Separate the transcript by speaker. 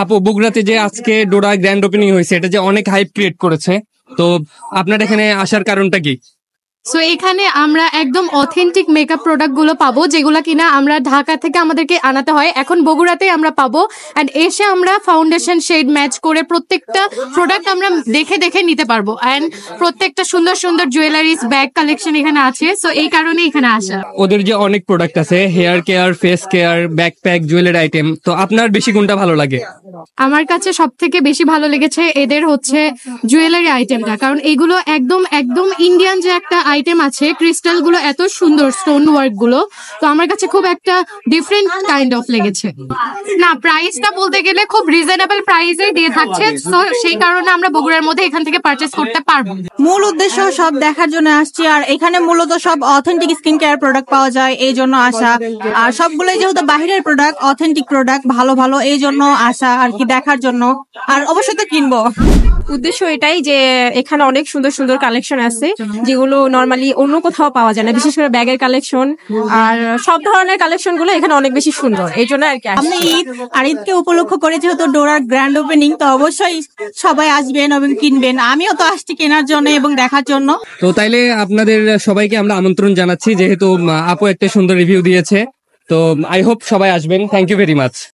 Speaker 1: আপু, বগুড়াতে যে আজকে ডোরা গ্র্যান্ড ওপেনিং হয়েছে, এটা যে অনেক হাইপ ক্রিয়েট করেছে, তো আপনার এখানে আসার কারণটা কি?
Speaker 2: সো এখানে আমরা একদম অথেন্টিক মেকআপ প্রোডাক্ট গুলো পাবো, যেগুলো কিনা আমরা ঢাকা থেকে আমাদেরকে আনাতে হয়, এখন বগুড়াতেই আমরা পাবো। অ্যান্ড এসে আমরা ফাউন্ডেশন শেড ম্যাচ করে প্রত্যেকটা প্রোডাক্ট আমরা দেখে দেখে নিতে পারবো। অ্যান্ড প্রত্যেকটা সুন্দর সুন্দর জুয়েলারিজ ব্যাগ কালেকশন এখানে আছে, সো এই কারণে এখানে আসা।
Speaker 1: ওদের যে অনেক প্রোডাক্ট আছে, hair care, face care, backpack, jewellery item, তো আপনার বেশি কোনটা ভালো লাগে?
Speaker 2: আমার কাছে সব থেকে বেশি ভালো লেগেছে এদের হচ্ছে জুয়েলারি আইটেমটা, কারণ এগুলো একদম একদম ইন্ডিয়ান যে একটা আইটেম আছে, ক্রিস্টাল গুলো এত সুন্দর, স্টোন ওয়ার্ক গুলো, তো আমার কাছে খুব একটা ডিফারেন্ট কাইন্ড অফ লেগেছে। না, প্রাইসটা বলতে গেলে খুব রিজনেবল প্রাইসে দিয়ে থাকছে, তো সেই কারণে আমরা বগুড়ার মধ্যে এখান থেকে পারচেজ করতে পারবো।
Speaker 3: মূল উদ্দেশ্য সব দেখার জন্য আসছি, আর এখানে মূলত সব অথেন্টিক স্কিন কেয়ার প্রোডাক্ট পাওয়া যায়, এই জন্য আসা। আর সবগুলোই যেহেতু বাহিরের প্রোডাক্ট, অথেন্টিক প্রোডাক্ট, ভালো ভালো, এই জন্য আসা আর কি, দেখার জন্য। আর অবশ্যই তো কিনবো।
Speaker 4: উদ্দেশ্য এটাই যে এখানে অনেক সুন্দর সুন্দর কালেকশন আছে যেগুলো নরমালি অন্য কোথাও পাওয়া যায় না, বিশেষ করে ব্যাগের কালেকশন আর সব ধরনের কালেকশন গুলো এখানে অনেক বেশি সুন্দর, এই জন্য আর কি
Speaker 3: আপনি ঈদ আর ঈদকে উপলক্ষ করে যেহেতু ডোরার গ্র্যান্ড ওপেনিং, তো অবশ্যই সবাই আসবেন এবং কিনবেন। আমিও তো আসছি কেনার জন্য এবং দেখার জন্য।
Speaker 1: তো তাইলে আপনাদের সবাইকে আমরা আমন্ত্রণ জানাচ্ছি, যেহেতু আপু একটা সুন্দর রিভিউ দিয়েছে, তো আই হোপ সবাই আসবেন। Thank you very much.